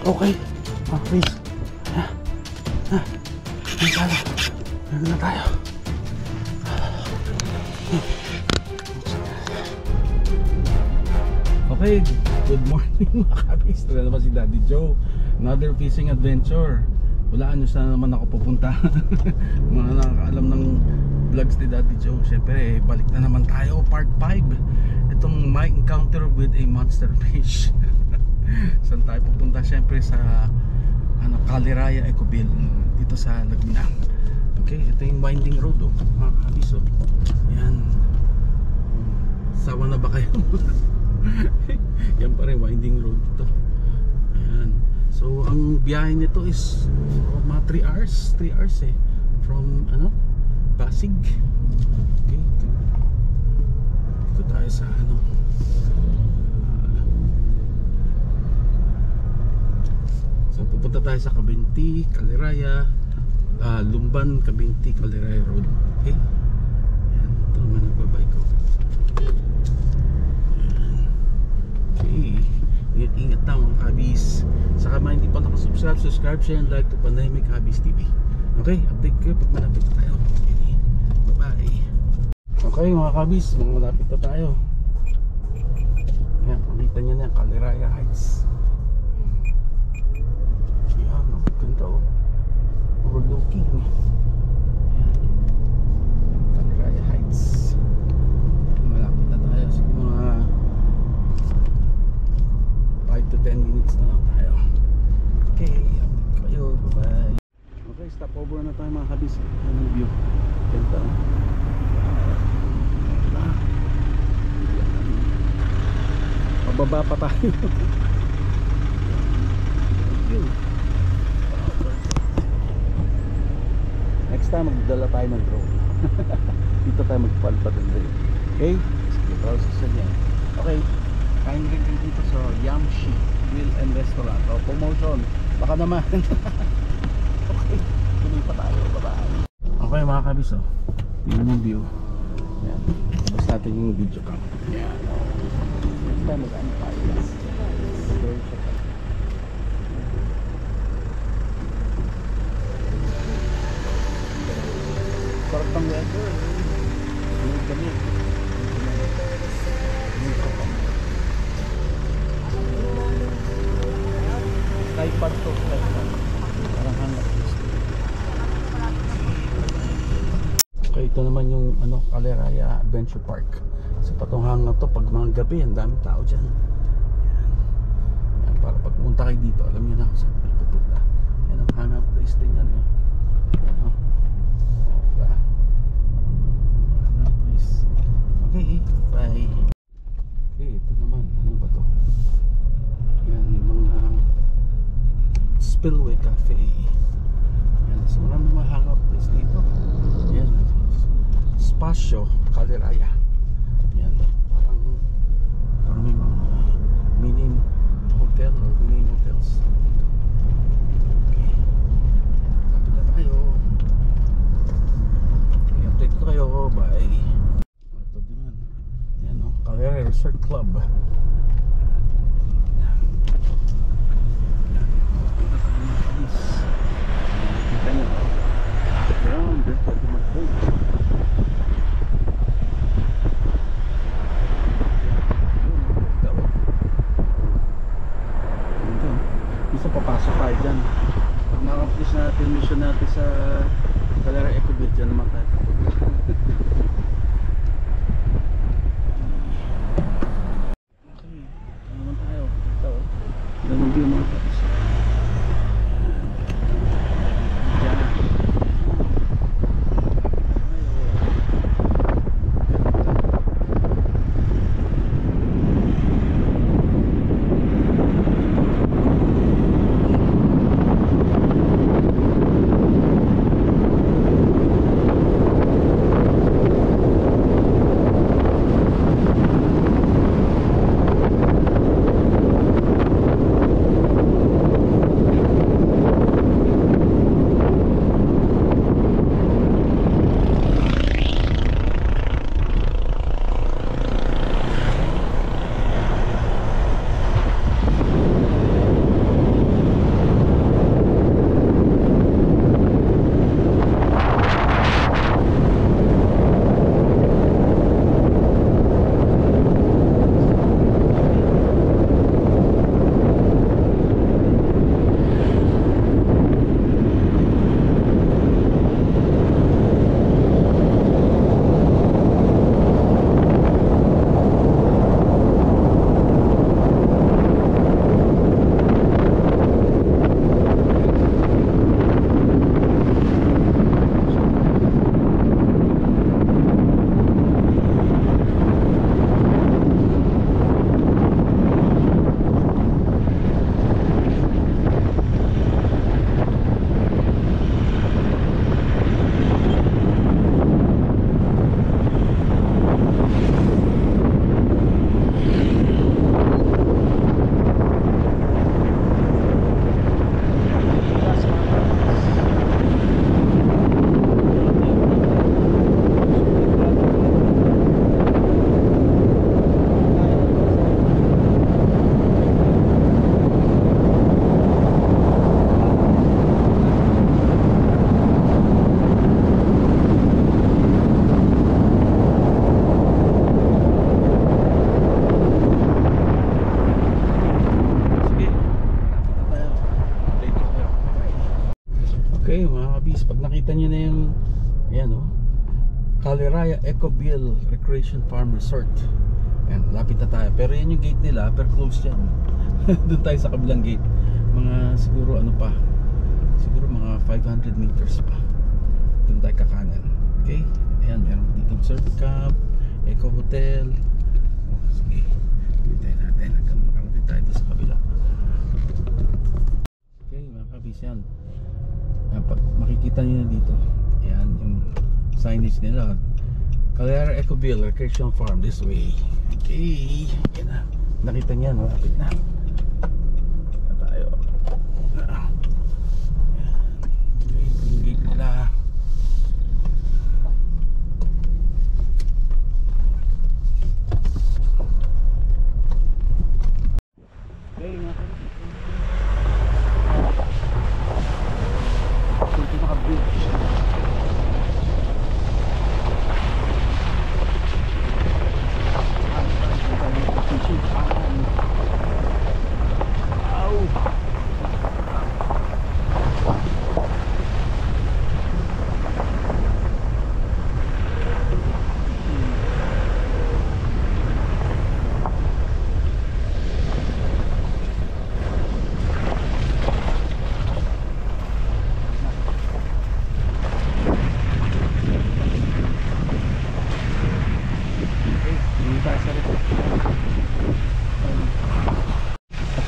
Okay. Please. Meron na tayo. Okay, good morning mga kabis. Ito naman si Daddy Joe. Another fishing adventure. Walaan nyo saan naman ako pupunta. Mga nakakaalam ng vlogs ni Daddy Joe. Siyempre, balik na naman tayo. Part 5. Itong my encounter with a monster fish. Saan tayo pupunta? Siyempre sa Caliraya Ecoville, dito sa Laguna. Okay, ito yung winding road mga kabis. Yan. Sawa na ba kayo? Yan pa rin, winding road ito. Ayan. So ang biyahe nito is mga 3 hours. 3 hours from Pasig. Okay. Dito tayo sa so pupunta tayo sa Cabinti, Caliraya, Lumban, Cabinti, Caliraya Road. Okay. Ayan, ito naman nagbabike ko. Ingat na mga kabis. Saka mga hindi pa nakasubscribe, subscribe, share, and like to Pandemic Habis TV. Okay, update kayo pag malapit na tayo. Okay, bye bye. Okay mga kabis, malapit na tayo. Yan, pakita nyo na yung Caliraya Heights. Yan, ganda overlooking. Yan, Caliraya Heights. Malapit na tayo sa mga 5 to 10 minutes na lang tayo. Okay, update kayo, bye bye. Okay, stop over na tayo mga kabis. Anong view? Ganda. Pababa pa tayo. Next time magdala tayo ng drone. Dito tayo magpalpad ng drone. Okay? Sige, process na yan. Okay, kain rin kayo dito sa Yamshi Grill and Restaurant. O, promotion, baka naman. Okay, tuloy pa tayo. Bye-bye. Okay mga kabis, tingnan yung view. Yan, tapos natin yung video cam. Yan, next time mag-ano tayo. Sarap ng weather. Yung kami. Tripod to, parang hanap. Okay, ito naman yung Caliraya Adventure Park. Sa patong hanap to, pag mga gabi, ang daming tao dyan. Yan, para pag pumunta kayo dito, alam nyo na kung saan kayo pupunta. Yan ang hanap place din yan. Hanap place. Okay, bye. Okay, ito naman, ano ba to? Yan, yung mga Spillway Cafe. Yan, so maraming mga hangout place dito. Yan, Spasio Caliraya. Yan, parang may mga mini hotel or mini hotels dito. Okay, lapit na tayo. Okay, update ko kayo. Bye. Ito din yan, Caliraya Resort Club. Isa papasok tayo dyan. Pag makapulis natin mission natin sa Caliraya Ecoville, dyan naman tayo. Okay, naman tayo. Ito, ganun din mga kapis. Galleraya Ecoville Recreation Farm Resort. Ayan, lapit na tayo. Pero yan yung gate nila, pero close yan. Doon tayo sa kabilang gate. Mga siguro ano pa, siguro mga 500 meters pa. Doon tayo kakanan. Okay? Ayan, meron ditong surf camp, eco hotel. Oh, sige, hintayin natin hanggang makarating tayo doon sa kabila. Okay, mga kabis, yan. Ayan, makikita nyo na dito. Ayan, yung signage nila. Galleraya Ecoville Recreation Farm, this way. Okay, yan na. Nakita niya, malapit na. Na tayo. Ayan. Okay, yung gate nila. Okay, mga kabis. Ito yung pinaka-bridge.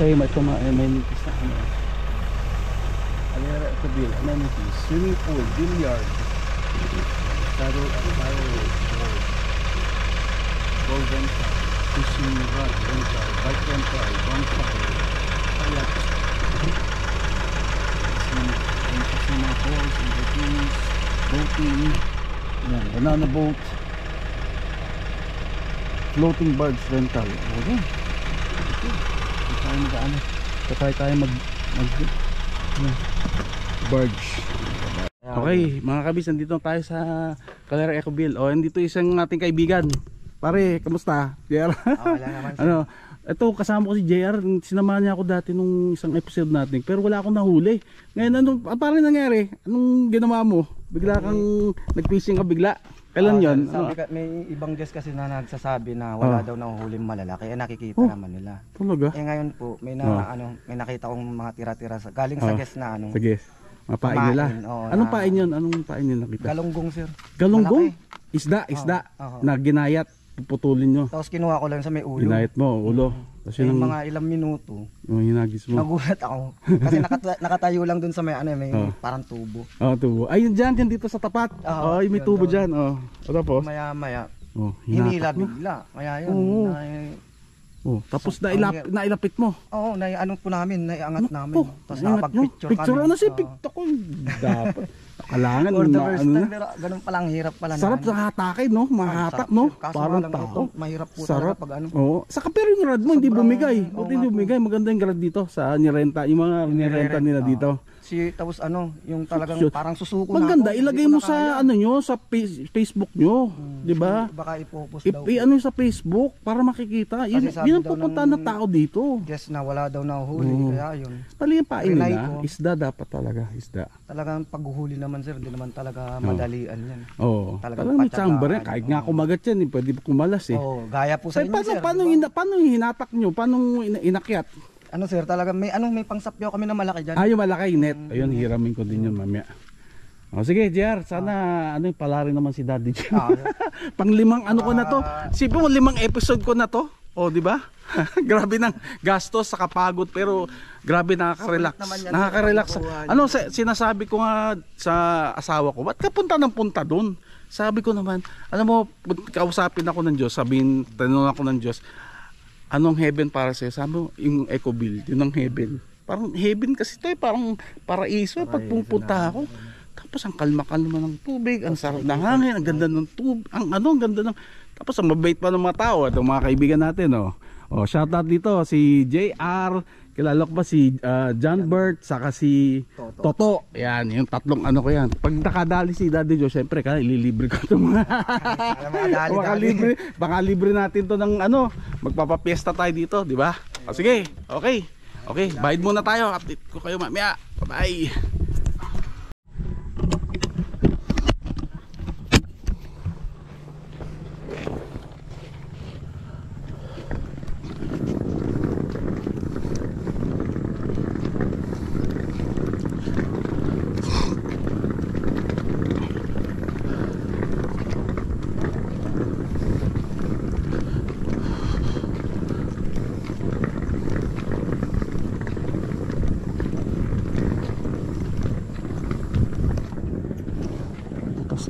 Okay, may amenities na ano. Galleraya Ecoville amenities, swimming pool, billiard, paddle board, golf rental, fishing rod rental, bike rental, bonfire, kayak, casino halls, entertainments, boating, yan, banana boat, floating barge rental. Okay. Tayo mag barge. Okay, mga kabis, nandito tayo sa Galleraya Ecoville. Oh, nandito isang ating kaibigan. Pare, kamusta? JR? Wala naman. Ano? Ito, kasama ko si JR. Sinamahan niya ako dati nung isang episode natin, pero wala akong nahuli. Ngayon, paano nangyari? Anong ginawa mo? Bigla kang nag-fishing ka bigla. Kailan yun? Sabi may ibang guest kasi na nagsasabi na wala daw nahuhuling malalaki. Nakikita naman nila. Talaga? Ngayon po, may nakita kong mga tira-tira galing sa guest na Sa guest. Mapain nila. Anong pain yun? Anong pain yun nakita? Galunggong, sir. Galunggong? Isda. Na ginayat. Puputulin nyo. Tapos kinuha ko lang sa may ulo. Ginayat mo, ulo. Tapos yun mga ilang minuto. Hinagis mo. Nagulat ako. Kasi nakatayo lang dun sa may may parang tubo. Tubo. Ayun dyan dito sa tapat. May tubo dyan. Tapos? Maya-maya. Hinila bigla. Kaya yun. Tapos nailapit mo. Oo, naianong po namin, naiangat namin. Tapos nakapag-picture kami. Picture na si picture ko. Dapat. Kalangan for the first time, pero ganun palang hirap pala. Sarap sa hatake, no? Mahatak, no? Parang tao. Mahirap po sarap pag ano. Oo. Saka pero yung rad mo hindi bumigay. Buti hindi bumigay. Maganda yung rad dito sa nirenta. Yung mga nirenta nila dito. Tapos yung talagang parang susuko na. Maganda, ilagay mo sa nyo, sa Facebook nyo, 'di ba? Baka ipopost daw. Ano sa Facebook para makikita. Yun ang pupunta na tao dito. Guess na wala daw nahuli, kaya yun. Pali yung pain nila, isda dapat talaga, isda. Talagang paghuhuli naman, sir, hindi naman talaga madalian yan. Oo. Talagang may chamber yan. Kahit nga kumagat yan, pwede kumalas eh. Oo, gaya po sa inyo, sir. Paano hinatak nyo? Paano inakyat? Ano, sir, talaga may pangsapyaw kami na malaki dyan. Yung malaki net. Ayun, hiramin ko din yun mamaya. Sige, JR, sana palarin naman si Daddy Joe. Pang-limang ko na to. Sipin mo, 5 episode ko na to. Di ba? Grabe ng gastos sa kapagod, pero grabe nakaka-relax. Nakaka-relax. Sinasabi ko nga sa asawa ko, ba't ka punta ng punta doon? Sabi ko naman, alam mo, kausapin ako ng Diyos, tanong ako ng Diyos, anong heaven para sa'yo? Sabi mo, yung Ecoville, yun ang heaven. Parang heaven kasi ito parang paraiso pag pupunta ako. Tapos ang kalma-kalma ng tubig, ang sarap ng hangin, ang ganda ng tubig, ang ganda ng... Tapos ang mabait pa ng mga tao, itong mga kaibigan natin, shoutout dito, si JR, kilala ko pa si John Bert, saka si Toto. Yan, yung tatlong ko yan. Pag nakadali si Daddy Joe, syempre, ililibre ko ito mga... baka libre natin to ng magpapapiesta tayo dito, di ba? Sige, okay, bayad muna tayo. Update ko kayo mamaya. Bye-bye.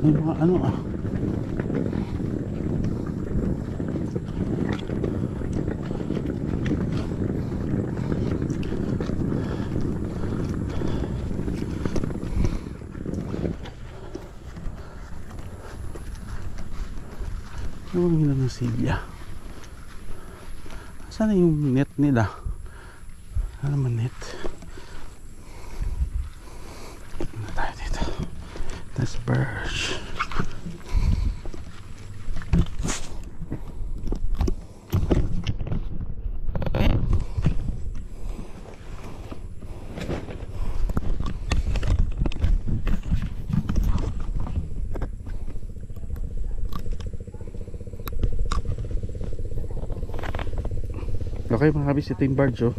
May mga ano ang hila ng silya. Sana yung net nila? Ano naman net? Ano tayo dito? That's birch. Okay mga kabis, ito yung barge oh.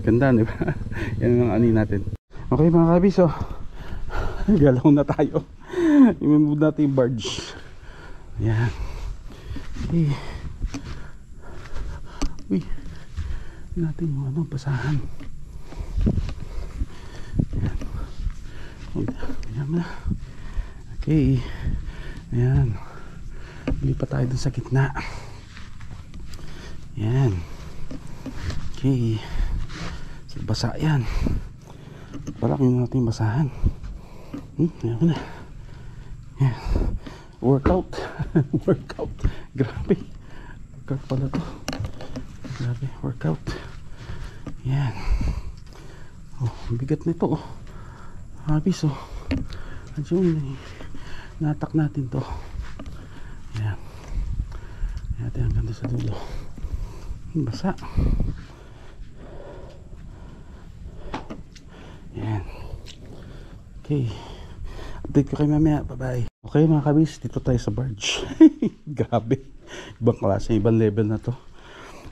Ganda, di ba? Yan ang ani natin. Okay mga kabis oh. Galaw na tayo. I-move natin yung barge. Yan. Okay. Uy. Natin yung ano, basahan. Yan. Yan na. Okay. Ayan. Lipat tayo dun sa gitna. Yan. Okay. So, basa yan. Parang natin basahan. Ayan na. Yan. Workout. Workout. Grabe. Workout pala to. Grabe. Workout. Yan. Oh, bigat nito oh. Habis oh. Andiyon. Natak natin to. Yan. Ayan hanggang sa dulo. Basa. Yan. Okay. Update ko kayo mamaya. Bye bye. Okay mga kabis, dito tayo sa barge. Grabe. Ibang klase, ibang level na to.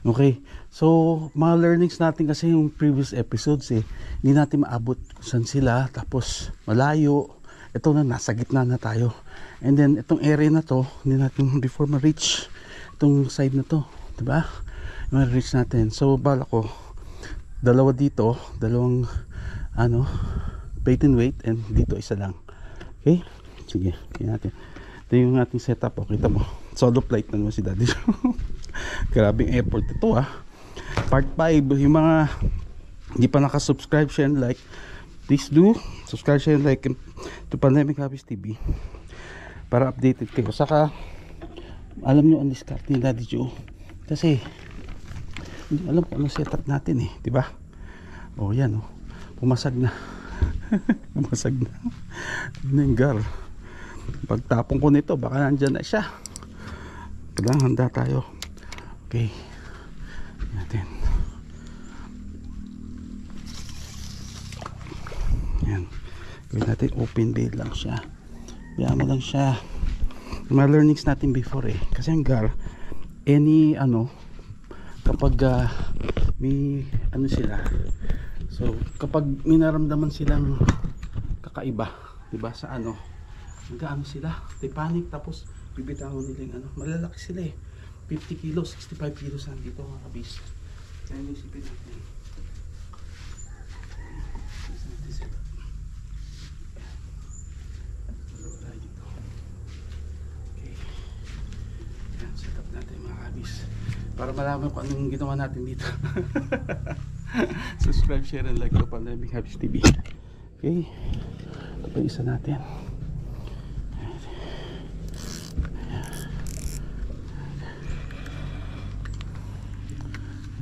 Okay. So, mga learnings natin kasi yung previous episodes hindi natin maabot kung saan sila. Tapos, malayo. Ito na, nasa gitna na tayo. And then, itong area na to, hindi natin before ma-reach itong side na to. Diba? Ma-reach natin. So, bala ko, dalawa dito, dalawang bait and weight, and dito isa lang. Okay? Sige, yan natin. Ito yung ating setup. O, kita mo. Solo flight na naman si Daddy. Grabing effort ito Part 5, yung mga hindi pa nakasubscribe, share and like, please do subscribe, share and like to Pandemic Habits TV para updated kayo. Saka alam nyo ang discard ni Daddy Joe kasi hindi alam kung ano setup natin diba? O yan pumasag na. Pumasag na. Nengar. Pagtapon ko nito baka nandyan na siya. Kailangan handa tayo. Okay. Natin. Yan. Gawin natin open bail lang siya. Biyama lang siya. Mga learnings natin before kasi ang gar any kapag may sila, so kapag may naramdaman silang kakaiba, diba, sa nag-ano sila, they panic, tapos bibitawan nila yung malalaki sila 50 kilos, 65 kilos nandito mga kabis. Kaya yung isipin natin setup natin mga kabis para malaman ko anong ginawa natin dito. Subscribe, share and like to Pandemic Habits TV. Okay, ito pa isa natin.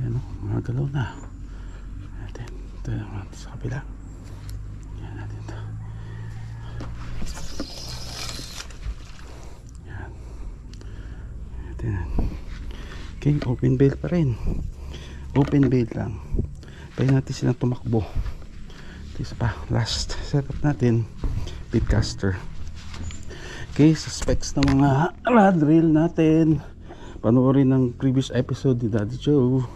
Ayan mga galaw na natin. Ito naman sa kabila. Ayan natin ito. Ayan. Ayan. Okay, open bail pa rin. Open bail lang. Pwede natin silang tumakbo. Ito isa pa. Last setup natin, pitcaster. Okay, sa specs ng mga rod reel natin, panoorin ng previous episode ni Daddy Joe.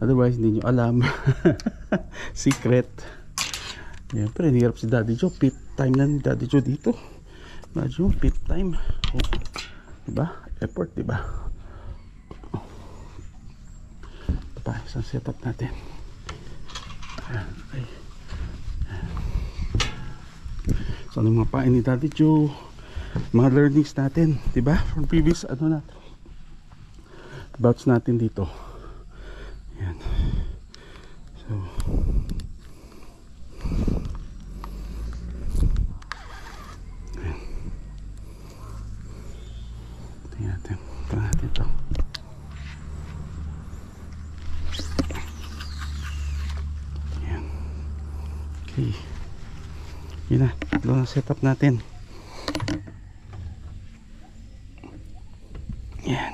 Otherwise hindi nyo alam. Secret. Yan, pero hirap si Daddy Joe. Pit time na ni Daddy Joe dito. Imagine, pit time. Diba? Effort, diba? Ito pa, isang setup natin. Okay. So, ano yung mga pain ni Daddy Joe? mga learnings natin, di ba? From previous ano natin, bouts natin dito. Yan. So yan. Tingnan natin. Ito natin ito. Yan. Okay. Yun na. Ito na setup natin. Yan.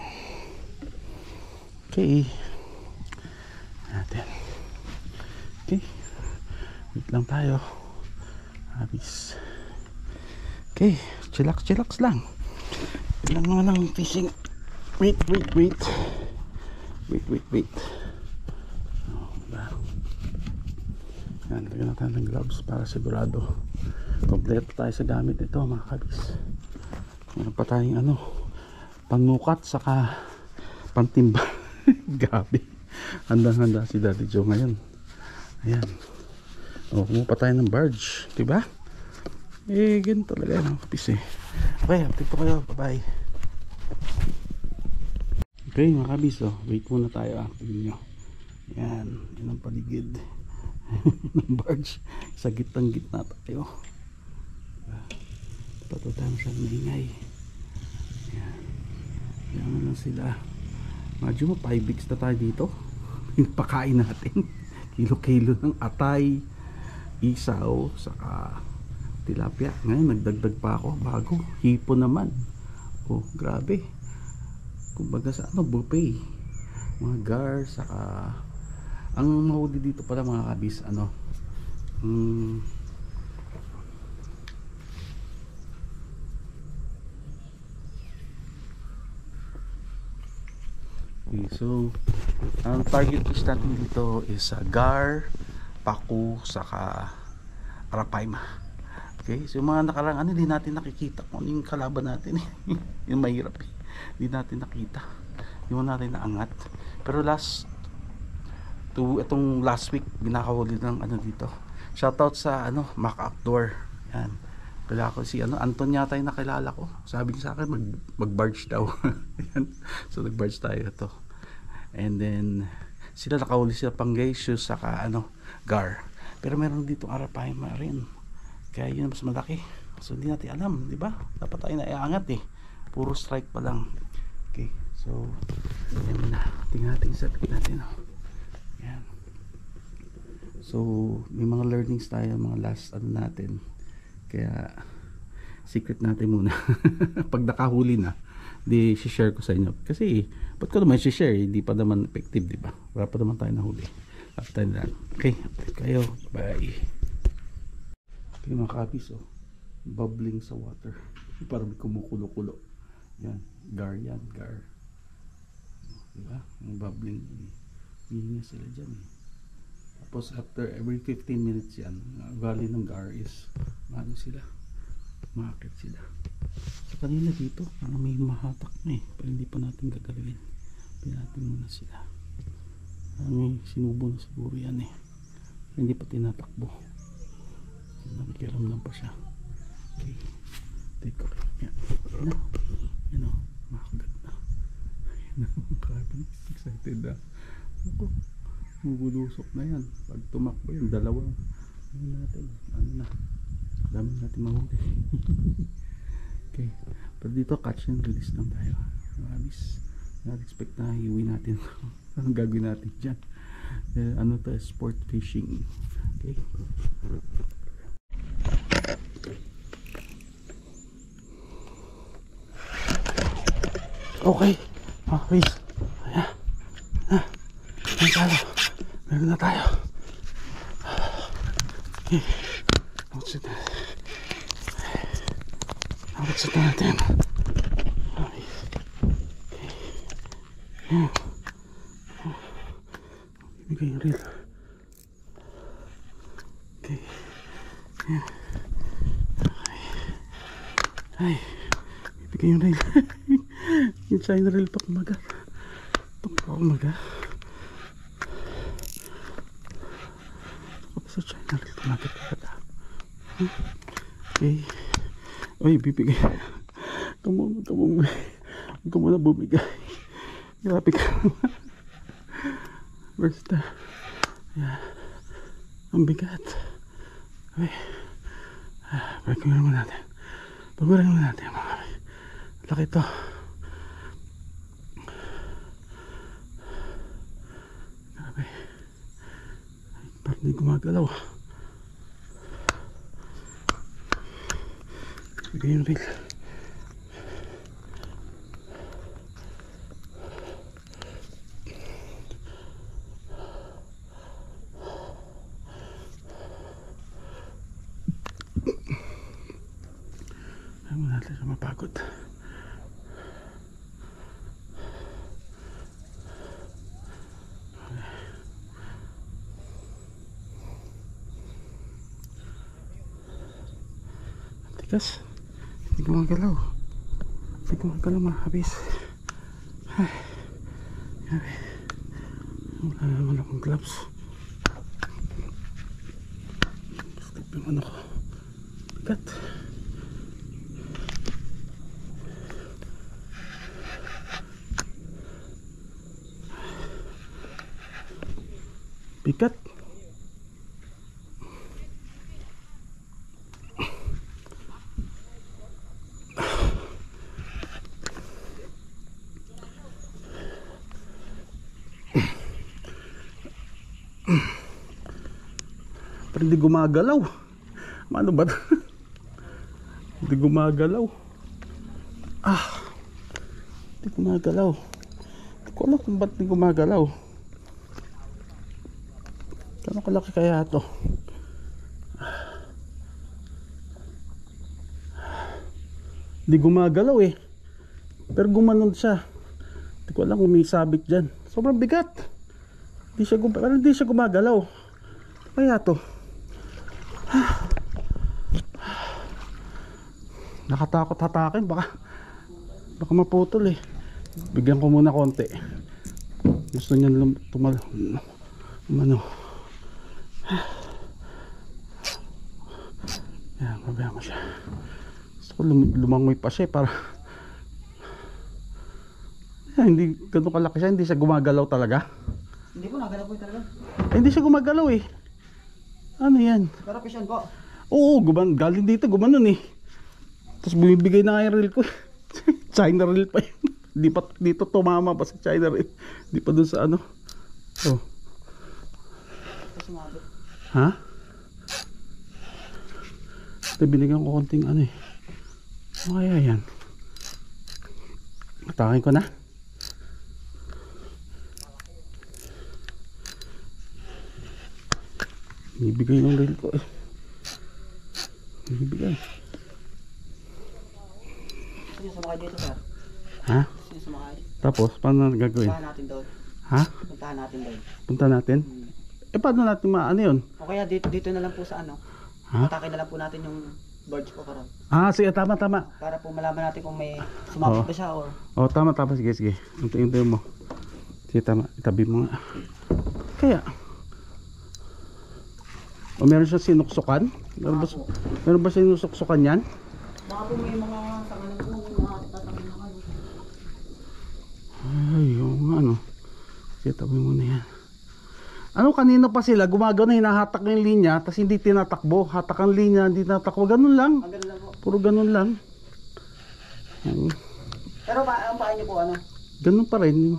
Okay. Natin. Okay. Wait lang tayo. Habis. Okay. Chillax lang. Ilan naman ang fishing. Wait. Wait. Oh, diba? Yan. Lagyan natin ng gloves para sigurado. Kompleto tayo sa gamit nito mga kabis. Meron pa tayong ano, panukat saka pantimba. Gabi. Handang-handa si Daddy Joe ngayon. Ayan. O, kumuha tayo ng barge. Diba? Eh, ganito talaga ng kapis eh. Okay, update po kayo. Bye-bye. Okay, mga kabis. Oh, wait muna tayo. Tignan nyo. Ayan. Yan ang paligid ng barge. Sa gitna tayo. Pato tayo masyadong maingay. Ayan. Ayan lang sila. Medyo 5 weeks na tayo dito. Pakain natin kilo-kilo ng atay, isaw, saka tilapia. Ngayon nagdagdag pa ako bago hipon naman. Oh, grabe. Kumbaga sa ano, buffet. Mga gar, saka ang mahuli dito pala mga kabis, ano, okay, so ang target fish natin dito is gar, paku, saka arapaima. Okay, so yung mga nakarang ano, hindi natin nakikita kung ano yung kalaban natin. Yung mahirap eh, hindi natin nakita, yung natin naangat. Pero itong last week binakahuli ng ano dito. Shoutout sa ano, Mac Outdoor. Yan, pala ako si ano, Anton yata yung nakilala ko. Sabi niya sa akin mag-barge daw. Yan. So nag-barge tayo ito. And then sila nakahuli sila panggeisyo saka ano, gar. Pero meron dito arapaima rin. Kaya yun mas malaki. So hindi natin alam, di ba? Dapat tayo naiangat eh. Puro strike pa lang. Okay. So yan na. Tingnan natin sa pit natin. Oh. Yan. So may mga learnings tayo, mga last ano natin. Kaya secret natin muna. Pag nakahuli na, di share ko sa inyo. Kasi ba't ko naman share? Hindi pa naman effective, di ba? Wala pa naman tayo nahuli. After that. Okay, update kayo. Bye. Okay mga kabis, oh, bubbling sa water. Parang kumukulo-kulo. Yan, gar yan, gar. Diba? Yung bubbling, hihinga sila dyan eh. Tapos after every 15 minutes yan, valley ng gar is ano sila, makakit sila. Sa kanila dito, parang may mahatak na eh, pero hindi pa natin gagalawin. Pinatin muna sila. May sinubo na siguro yan eh, hindi pa tinatakbo. Nakikiramdam pa siya. Okay, take ko yan. Yan o, makagat na. Yan, excited na ako. Bubulusok na yan. Pag tumakbo yun, dalawang ano natin, ano na, dami natin mahuli. Okay, pero dito catch and release lang tayo. Malis, not expect na iuwi natin. Anong gagawin natin dyan? Ano to, sport fishing. Okay, okay, please. Ayan. Ayan tayo. Meron na tayo. Okay. Outset na. Outset na natin. Okay. Ayan. Ibigay yung reel. Okay. Ayan. Ay. Ibigay yung reel. Yung China reel pa kumagat. Ito pa kumagat. Sa China reel kumagat. Okay. Uy, bibigay. Huwag ka muna bumigay. Grabe ka naman. Basta. Ayan. Ang bigat. Okay. Pagkurin naman natin. Pagkurin naman natin mga kapis. Laki to. Grabe. Parang hindi gumagalaw. Bigay yung reel. Ayaw mo natin siya mapagod. Tigas. Hindi gumagalaw. Hindi gumagalaw mga kabis. Ay. Grabe. Wala naman akong gloves. Slip yung ano ko. Bigat. Bigat. Pero hindi gumagalaw. Ano ba? Hindi gumagalaw. Hindi gumagalaw. Hindi ko alam kung ba't hindi gumagalaw. Kano kalaki kaya ito? Hindi gumagalaw eh. Pero gumanon siya. Hindi ko alam kung may sabit dyan. Sobrang bigat. Hindi siya gumagalaw. Kaya to. Nakatakot hatakin. Baka maputol eh. Bigyan ko muna konti. Gusto niya umano. Yan, mabayaan ko siya. Gusto ko lumangoy pa siya para hindi ganun kalaki siya. Hindi siya gumagalaw talaga. Hindi po, nagalaw po talaga. Hindi siya gumagalaw eh. Ano yan? Pero pisyon po. Oo, galing dito, gumanon eh. Tapos bumibigay na yung reel ko. China reel pa yun. Di pa dito tumama pa sa China reel. Di pa dun sa ano. Oh. Ha? Ito binigyan ko konting ano eh. Ano kaya yan? Atakin ko na. Ibigay yung reel ko eh. Ibigay. Sino sumakay dito, sir? Ha? Sino sumakay? Tapos, paano gagawin? Puntahan natin doon. Ha? Puntahan natin doon. Punta natin? Eh, paano natin maano yun? O kaya dito na lang po sa ano. Ha? Atake na lang po natin yung birds po karon. Sige, tama. Para po malaman natin kung may sumapit ba siya or... Tama. Sige. Hintayin mo. Sige, tama. Itabi mo nga. Kaya. Meron siya sinuksukan? Meron ba sinusuksukan yan? Baka po may mga tangalan po, mga tatangan na kayo. Ay, yung ano. Sige, tabi mo na yan. Ano, kanina pa sila gumagano, hinahatak yung linya, tapos hindi tinatakbo. Hatak ang linya, hindi tinatakbo. Ganun lang. Ganun lang po. Puro ganun lang. Pero ang paa niyo po ano? Ganun pa rin.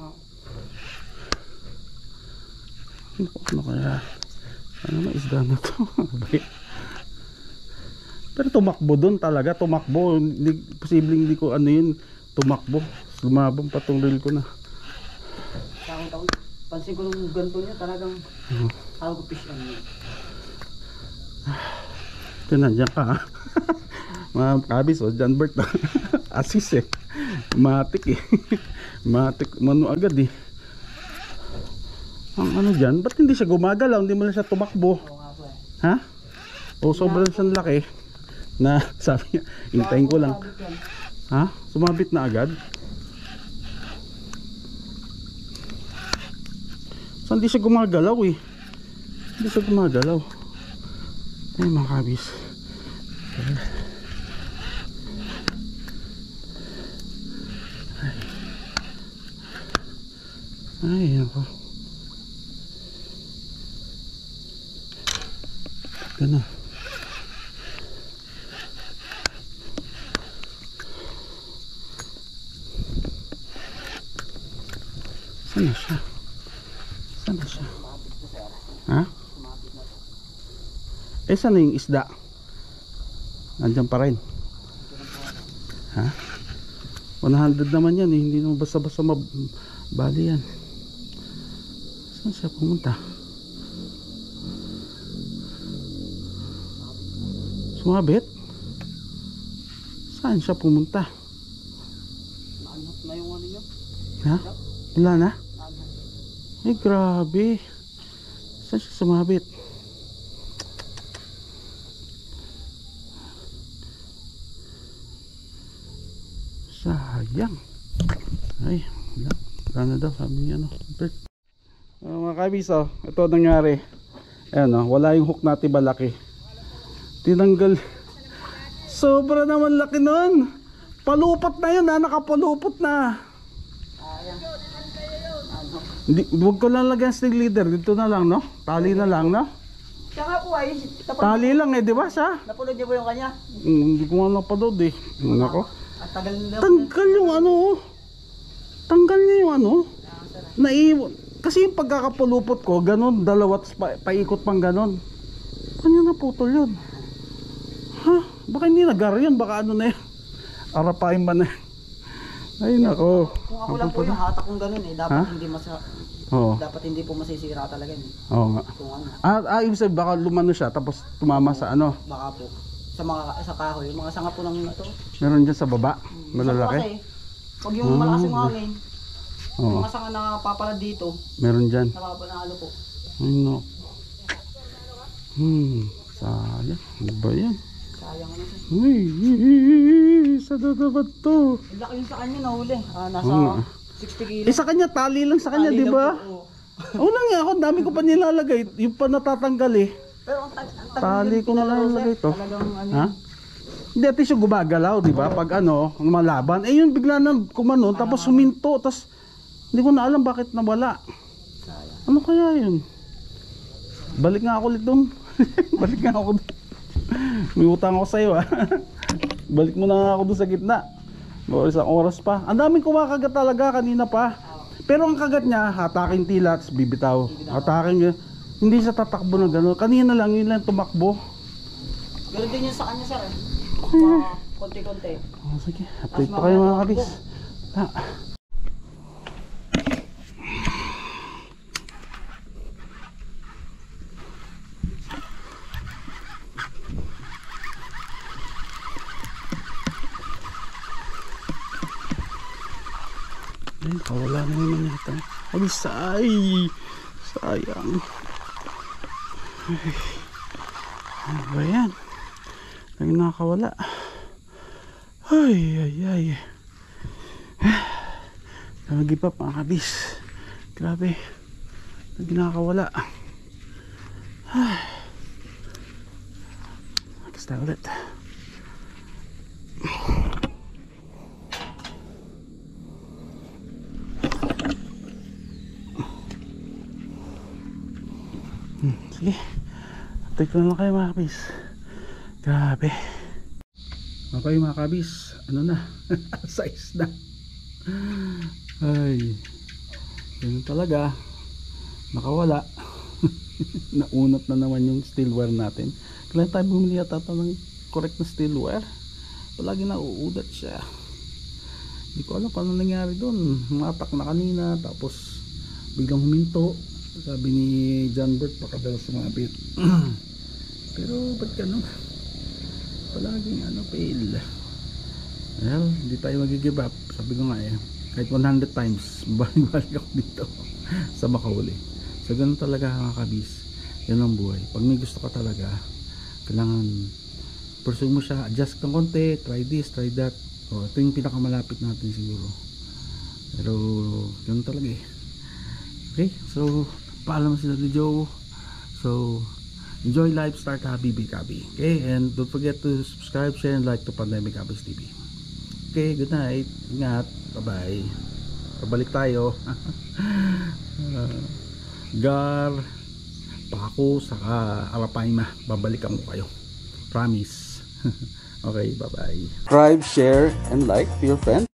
Ano kaya? Ano na isda na to? Pero tumakbo doon talaga. Tumakbo. Posibleng hindi ko ano yun. Tumakbo. Lumabang pa tong reel ko na. Taon-taon. Pansin ko nung ganito niya talagang hawag fish on yun. Ito nandiyan ka ha. Mga kabis o. John Bert na. Asis eh. Matik eh. Matik. Mano agad eh. Ang ano dyan, ba't hindi siya gumagalaw? Hindi mo lang siya tumakbo. Oo nga po eh. Ha? O sobrang siyang laki na sabi niya, hintayin ko lang. Ha? Sumabit na agad? So hindi siya gumagalaw eh. Hindi siya gumagalaw. Ay mga kabis. Ay, ako. Gana. Sana siya? Sana siya? Ha? Eh, sana yung isda? Nandiyan pa rin. Ha? 100 naman yan eh. Hindi naman basta-basta mabali yan. Saan siya pumunta? Sumabit? Saan siya pumunta? Naanap na yung ano yun. Ha? Wala na? Ay, grabe. Saan siya sumabit? Sayang. Ay, wala. Wala na daw, sabi niya, no? Bert. Mga kabis, oh, ito nangyari. Ayan, oh, wala yung hook natin malaki. Tinanggal. Sobra naman laki nun. Palupot na yun, ha? Nakapalupot na. Hindi, huwag ko lang lagyan stick leader. Dito na lang, no? Tali na lang, no? Siya nga po ay, Tali lang eh, di ba siya? napulod niyo po yung kanya. Hindi ko nga napanood eh. Nako. At tagal nila. Tanggal yung ano, oh. Tanggal niya yung ano. Naiwan. Kasi yung pagkakapulupot ko, ganun, dalawa, paikot pang ganun. Kanya naputol yun. Ha? Baka hindi nagar yun, baka ano na yun. Arapain ba na yun? Ay nako. Kung ako lang po yung hatak kong ganun eh, dapat Ha? hindi Oo. dapat hindi po masisira talaga eh. Oo nga. Kung ano, Ibig sabihin baka lumano siya tapos tumama sa ano. baka po sa kahoy, yung mga sanga po ng ito. Meron dyan sa baba. Malalaki. Kasi, pag yung malakas yung hangin, Oo. mga sanga na papalad dito, Meron dyan. napapanalo po. Ay no. Sayang. Ano ba yan? Sayang ano siya. Uy, sa dadabat to. Ang laki yung sa kanya nahuli. Nasa Oo nga. 60 kilos. Eh sa kanya, tali lang sa kanya, Tali di lang ba? po, oo. Oo lang nga ako, dami ko pa nilalagay. Yung pa natatanggal eh. Pero ang tagal Tali din ko na lang pinalaro, nilagay sir. to. Talagang ano. Ha? Hindi, at least yung gumagalaw, di ba? Pag ano, malaban. Eh yun bigla na kumanon, tapos suminto, tapos hindi ko na alam bakit nawala. Sayang. Ano kaya yun? Balik nga ako ulit doon. Balik nga ako doon. May utang ako sa'yo ah. Balik mo na nga ako doon sa gitna. Isang oras pa. Ang daming kumakagat talaga kanina pa. Pero ang kagat niya, hatakin tila at bibitaw. Hatakin niya. Hindi siya tatakbo na gano'n. Kanina lang yun lang tumakbo. Ganun din yun sa kanya, sir. Konti-konti. Oh, sige, update pa kayo mga kabis. Ay, wala na naman yata. Ay, sayang. Ay, ano ba yan? Lagi nakakawala. Ay. Nag-give up mga kabis. Grabe. Lagi nakakawala. Ay. Next time ulit. Sige. Update ko na lang kayo mga kabis. Grabe. Okay mga kabis, ano na? Size na. Ay. Ganun talaga. Nakawala. Naunat na naman yung steel-wire natin. Kailan tayo bumili yata ng correct na steel-wire? Palagi nauudat siya. Hindi ko alam paano nangyari doon. Matak na kanina, tapos biglang huminto. Sabi ni John Bert, baka daw sumabit. Pero ba't ganun? Palaging ano, fail. Well, hindi tayo mag-give up. Sabi ko nga eh, kahit 100 times balik ako dito sa makahuli. So ganun talaga mga kabis. Yan ang buhay. Pag may gusto ka talaga, kailangan pursue mo siya, adjust ng konti, try this, try that. O, ito yung pinakamalapit natin siguro. Pero ganun talaga eh. Okay, so paalam si Daddy Joe. So enjoy life, start happy, be happy. Okay, and don't forget to subscribe, share, and like to Pandemic Habits TV. Okay, good night. Ingat. Bye-bye. Pabalik tayo. Gar, Paco, saka Arapaima. Babalikan ko kayo. Promise. Okay, bye-bye. Subscribe, share, and like to your friends.